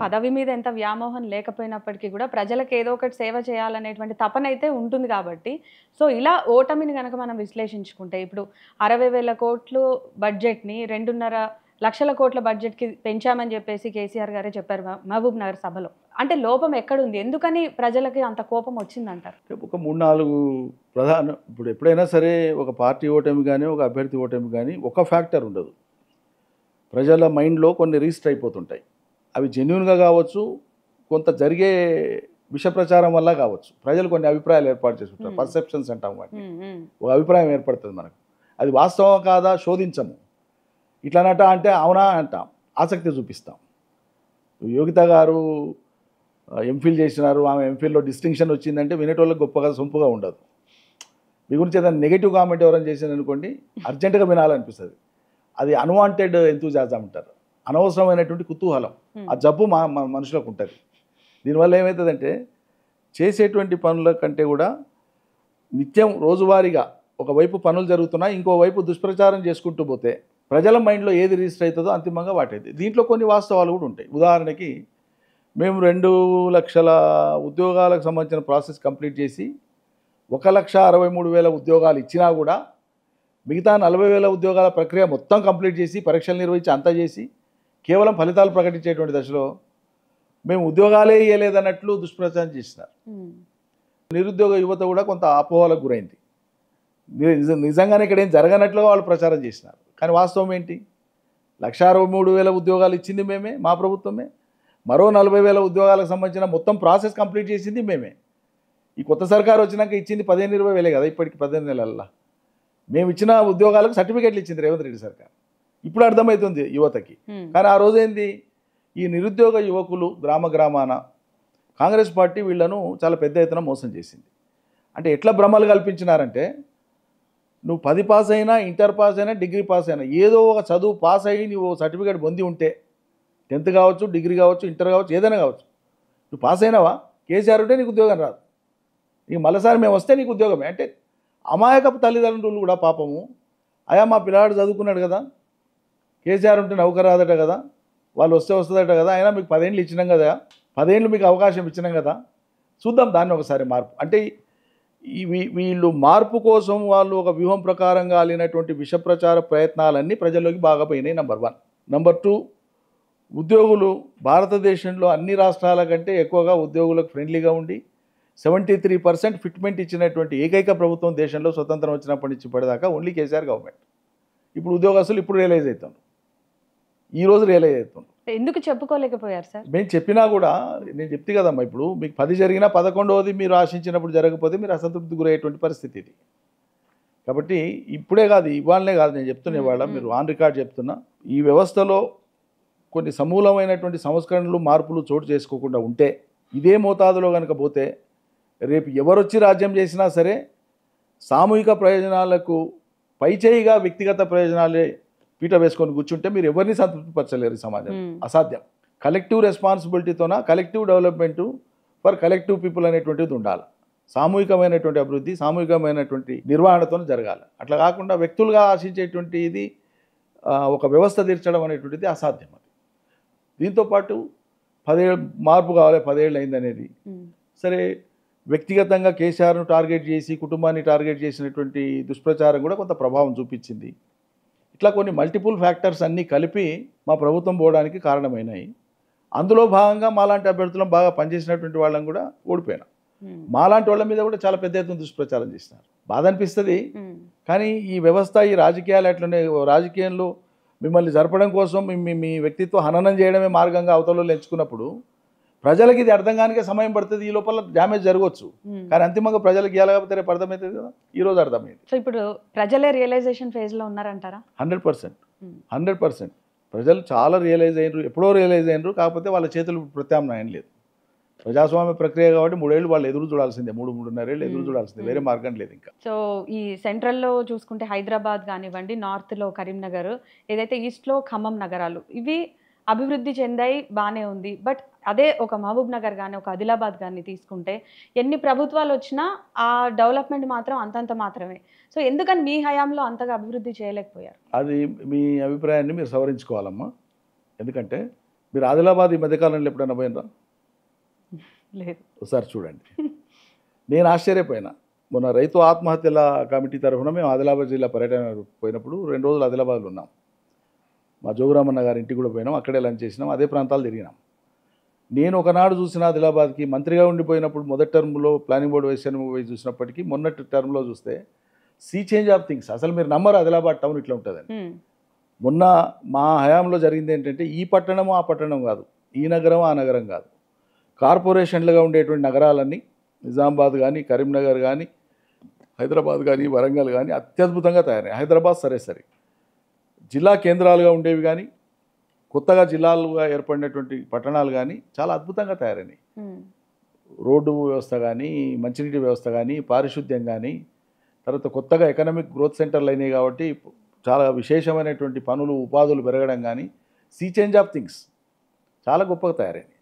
పదవి మీద ఎంత వ్యామోహం లేకపోయినప్పటికీ కూడా ప్రజలకు ఏదో ఒకటి సేవ చేయాలనేటువంటి తపన అయితే ఉంటుంది కాబట్టి సో ఇలా ఓటమిని కనుక మనం విశ్లేషించుకుంటే ఇప్పుడు 60,000 కోట్లు బడ్జెట్ని 2.5 లక్షల కోట్ల బడ్జెట్కి పెంచామని చెప్పేసి కేసీఆర్ గారే చెప్పారు మహబూబ్ నగర్ సభలో. అంటే లోపం ఎక్కడుంది? ఎందుకని ప్రజలకి అంత కోపం వచ్చిందంటారు? ఒక 3-4 ప్రధాన ఇప్పుడు ఎప్పుడైనా సరే ఒక పార్టీ ఓటమి కానీ ఒక అభ్యర్థి ఓటమి కానీ ఒక ఫ్యాక్టర్ ఉండదు. ప్రజల మైండ్లో కొన్ని రిజిస్టర్ అయిపోతుంటాయి. అవి జెన్యూన్గా కావచ్చు, కొంత జరిగే విష ప్రచారం వల్ల కావచ్చు. ప్రజలు కొన్ని అభిప్రాయాలు ఏర్పాటు చేసుకుంటారు, పర్సెప్షన్స్ అంటాం వాటిని. ఒక అభిప్రాయం ఏర్పడుతుంది మనకు, అది వాస్తవం కాదా శోధించము. ఇట్లనట అంటే అవునా అంటాం, ఆసక్తి చూపిస్తాం. యోగిత గారు ఎంఫిల్ చేసినారు, ఆమె ఎంఫిల్లో డిస్టింక్షన్ వచ్చిందంటే వినేటోళ్ళకి గొప్పగా సొంపుగా ఉండదు. మీ గురించి ఏదైనా నెగిటివ్ కామెంట్ ఎవరైనా చేసింది అనుకోండి, అర్జెంటుగా వినాలనిపిస్తుంది. అది అన్వాంటెడ్ ఎంతూజాజం అంటారు, అనవసరమైనటువంటి కుతూహలం. ఆ జబ్బు మనుషులకు ఉంటుంది. దీనివల్ల ఏమవుతుందంటే చేసేటువంటి పనుల కంటే కూడా నిత్యం రోజువారీగా ఒకవైపు పనులు జరుగుతున్నాయి, ఇంకోవైపు దుష్ప్రచారం చేసుకుంటూ పోతే ప్రజల మైండ్లో ఏది రిజిస్టర్ అవుతుందో అంతిమంగా వాటైతే. దీంట్లో కొన్ని వాస్తవాలు కూడా ఉంటాయి. ఉదాహరణకి మేము 2 లక్షల ఉద్యోగాలకు సంబంధించిన ప్రాసెస్ కంప్లీట్ చేసి 1,63,000 ఉద్యోగాలు ఇచ్చినా కూడా మిగతా 40,000 ఉద్యోగాల ప్రక్రియ మొత్తం కంప్లీట్ చేసి పరీక్షలు నిర్వహించి అంతా చేసి కేవలం ఫలితాలు ప్రకటించేటువంటి దశలో మేము ఉద్యోగాలే ఇవ్వలేదన్నట్లు దుష్ప్రచారం చేసినారు. నిరుద్యోగ యువత కూడా కొంత అపోహలకు గురైంది. నిజంగానే ఇక్కడ ఏం జరగనట్లుగా వాళ్ళు ప్రచారం చేసినారు. కానీ వాస్తవం ఏంటి? 1,63,000 ఉద్యోగాలు ఇచ్చింది మేమే, మా ప్రభుత్వమే. మరో 40,000 ఉద్యోగాలకు సంబంధించిన మొత్తం ప్రాసెస్ కంప్లీట్ చేసింది మేమే. ఈ కొత్త సర్కారు వచ్చినాక ఇచ్చింది 15-20 వేలే కదా, ఇప్పటికి 15 నెలల్లో. మేము ఇచ్చిన ఉద్యోగాలకు సర్టిఫికేట్లు ఇచ్చింది రేవంత్ రెడ్డి సర్కార్. ఇప్పుడు అర్థమవుతుంది యువతకి. కానీ ఆ రోజు ఏంది, ఈ నిరుద్యోగ యువకులు గ్రామాన కాంగ్రెస్ పార్టీ వీళ్లను చాలా పెద్ద ఎత్తున మోసం చేసింది. అంటే ఎట్లా భ్రమలు కల్పించినారంటే, నువ్వు 10 పాస్ అయినా, ఇంటర్ పాస్ అయినా, డిగ్రీ పాస్ అయినా, ఏదో ఒక చదువు పాస్ అయ్యి నువ్వు సర్టిఫికేట్ పొంది ఉంటే, 10th కావచ్చు, డిగ్రీ కావచ్చు, ఇంటర్ కావచ్చు, ఏదైనా కావచ్చు, నువ్వు పాస్ అయినావా, కేసీఆర్ ఉంటే నీకు ఉద్యోగం రాదు, నీకు మళ్ళీసారి మేము వస్తే నీకు ఉద్యోగమే. అంటే అమాయకపు తల్లిదండ్రులు కూడా పాపము, అయా మా పిల్లాడు చదువుకున్నాడు కదా, కేసీఆర్ ఉంటే నౌకరు రాదట కదా, వాళ్ళు వస్తే వస్తుందట కదా, అయినా మీకు 10 ఏళ్ళు ఇచ్చినాం కదా, 10 ఏళ్ళు మీకు అవకాశం ఇచ్చినాం కదా, చూద్దాం దాన్ని ఒకసారి మార్పు. అంటే వీళ్ళు మార్పు కోసం వాళ్ళు ఒక వ్యూహం ప్రకారంగా అలినటువంటి విష ప్రచార ప్రయత్నాలన్నీ ప్రజల్లోకి బాగా పోయినాయి. నెంబర్ 1. నెంబర్ 2, ఉద్యోగులు భారతదేశంలో అన్ని రాష్ట్రాల కంటే ఎక్కువగా ఉద్యోగులకు ఫ్రెండ్లీగా ఉండి 73% ఫిట్మెంట్ ఇచ్చినటువంటి ఏకైక ప్రభుత్వం దేశంలో స్వతంత్రం వచ్చినప్పటి నుంచి ఇప్పటిదాకా ఓన్లీ కేసీఆర్ గవర్నమెంట్. ఇప్పుడు ఉద్యోగస్తులు ఇప్పుడు రియలైజ్ అవుతాం, ఈరోజు రియలైజ్ అవుతాం. ఎందుకు చెప్పుకోలేకపోయారు సార్? మేము చెప్పినా కూడా, నేను చెప్తే కదమ్మా, ఇప్పుడు మీకు 10 జరిగినా 11వది మీరు ఆశించినప్పుడు జరగకపోతే మీరు అసంతృప్తి గురయ్యేటువంటి పరిస్థితి ఇది. కాబట్టి ఇప్పుడే కాదు, ఇవాళనే కాదు, నేను చెప్తున్నా ఇవాళ, మీరు ఆన్ రికార్డ్ చెప్తున్నా, ఈ వ్యవస్థలో కొన్ని సమూలమైనటువంటి సంస్కరణలు మార్పులు చోటు చేసుకోకుండా ఉంటే, ఇదే మోతాదులో కనుక పోతే రేపు ఎవరొచ్చి రాజ్యం చేసినా సరే సామూహిక ప్రయోజనాలకు పైచేయిగా వ్యక్తిగత ప్రయోజనాలే పీట వేసుకొని కూర్చుంటే మీరు ఎవరిని సంతృప్తిపరచలేరు ఈ సమాజం. అసాధ్యం. కలెక్టివ్ రెస్పాన్సిబిలిటీతోన collective development for collective people అనేటువంటిది ఉండాలి. సామూహికమైనటువంటి అభివృద్ధి, సామూహికమైనటువంటి నిర్వహణతో జరగాలి. అట్లా కాకుండా వ్యక్తులుగా ఆశించేటువంటి ఇది ఒక వ్యవస్థ తీర్చడం అనేటువంటిది అసాధ్యం. అది దీంతోపాటు 10 ఏళ్ళు మార్పు కావాలి, 10 ఏళ్ళు అయిందనేది సరే. వ్యక్తిగతంగా కేసీఆర్ను టార్గెట్ చేసి కుటుంబాన్ని టార్గెట్ చేసినటువంటి దుష్ప్రచారం కూడా కొంత ప్రభావం చూపించింది. ఇట్లా కొన్ని మల్టిపుల్ ఫ్యాక్టర్స్ అన్నీ కలిపి మా ప్రభుత్వం పోవడానికి కారణమైనాయి. అందులో భాగంగా మాలాంటి అభ్యర్థులను బాగా పనిచేసినటువంటి వాళ్ళని కూడా ఓడిపోయినా. మాలాంటి వాళ్ళ మీద కూడా చాలా పెద్ద ఎత్తున దుష్ప్రచారం చేసినారు. బాధ అనిపిస్తుంది. కానీ ఈ వ్యవస్థ, ఈ రాజకీయాలు ఎట్లనే, రాజకీయంలో మిమ్మల్ని జరపడం కోసం మీ వ్యక్తిత్వ హననం చేయడమే మార్గంగా అవతలలో ఎంచుకున్నప్పుడు ప్రజలకి ఇది అర్థం కానికే సమయం పడుతుంది. ఈ లోపల డ్యామేజ్ జరగవచ్చు. కానీ అంతిమంగా ప్రజలకు ఇవ్వలేకపోతే రేపు అర్థమవుతుంది కదా. ఈ రోజు అర్థమైంది. సో ఇప్పుడు ప్రజలే రియలైజేషన్ ఫేజ్లో ఉన్నారంటారా? 100% ప్రజలు చాలా రియలైజ్ అయినరు, ఎప్పుడో రియలైజ్ అయినరు. కాకపోతే వాళ్ళ చేతులు ప్రత్యామ్నాయం లేదు. ప్రజాస్వామ్య ప్రక్రియ కాబట్టి 3 ఏళ్ళు వాళ్ళు ఎదురు చూడాల్సిందే, 3-3.5 ఏళ్ళు ఎదురు చూడాల్సిందే, వేరే మార్గం లేదు ఇంకా. సో ఈ సెంట్రల్లో చూసుకుంటే హైదరాబాద్ కానివ్వండి, నార్త్లో కరీంనగర్, ఏదైతే ఈస్ట్లో ఖమ్మం నగరాలు, ఇవి అభివృద్ధి చెందాయి, బాగానే ఉంది. బట్ అదే ఒక మహబూబ్ నగర్ కానీ, ఒక ఆదిలాబాద్ కానీ తీసుకుంటే ఎన్ని ప్రభుత్వాలు వచ్చినా ఆ డెవలప్మెంట్ మాత్రం అంతంత మాత్రమే. సో ఎందుకని మీ హయాంలో అంతగా అభివృద్ధి చేయలేకపోయారు? అది మీ అభిప్రాయాన్ని మీరు సవరించుకోవాలమ్మా. ఎందుకంటే మీరు ఆదిలాబాద్ ఈ మధ్యకాలంలో ఎప్పుడైనా పోయినరా? లేదు. ఒకసారి చూడండి. నేను ఆశ్చర్యపోయినా. మొన్న రైతు ఆత్మహత్యల కమిటీ తరఫున మేము ఆదిలాబాద్ జిల్లా పర్యటన పోయినప్పుడు 2 రోజులు ఆదిలాబాద్లో ఉన్నాం. మా జోగురామన్న గారి ఇంటికి కూడా పోయినాం, అక్కడే లంచ్ చేసినాం, అదే ప్రాంతాలు తిరిగినాం. నేను ఒకనాడు చూసిన ఆదిలాబాద్కి మంత్రిగా ఉండిపోయినప్పుడు మొదటి టర్మ్లో ప్లానింగ్ బోర్డు వైస్ చైర్మన్ పోయి చూసినప్పటికీ మొన్నటి టర్మ్లో చూస్తే సీ చేంజ్ ఆఫ్ థింగ్స్. అసలు మీరు నమ్మరు ఆదిలాబాద్ టౌన్ ఇట్లా ఉంటుందని. మొన్న మా హయాంలో జరిగింది ఏంటంటే ఈ పట్టణము ఆ పట్టణం కాదు, ఈ నగరం ఆ నగరం కాదు, కార్పొరేషన్లుగా ఉండేటువంటి నగరాలన్నీ నిజామాబాద్ కానీ, కరీంనగర్ కానీ, హైదరాబాద్ కానీ, వరంగల్ కానీ అత్యద్భుతంగా తయారయ్యాయి. హైదరాబాద్ సరే జిల్లా కేంద్రాలుగా ఉండేవి కానీ, కొత్తగా జిల్లాలుగా ఏర్పడినటువంటి పట్టణాలు కానీ చాలా అద్భుతంగా తయారైనాయి. రోడ్డు వ్యవస్థ కానీ, మంచినీటి వ్యవస్థ కానీ, పారిశుద్ధ్యం కానీ, తర్వాత కొత్తగా ఎకనామిక్ గ్రోత్ సెంటర్లు అయినాయి కాబట్టి చాలా విశేషమైనటువంటి పనులు, ఉపాధులు పెరగడం కానీ, సీ చేంజ్ ఆఫ్ థింగ్స్ చాలా గొప్పగా తయారైనాయి.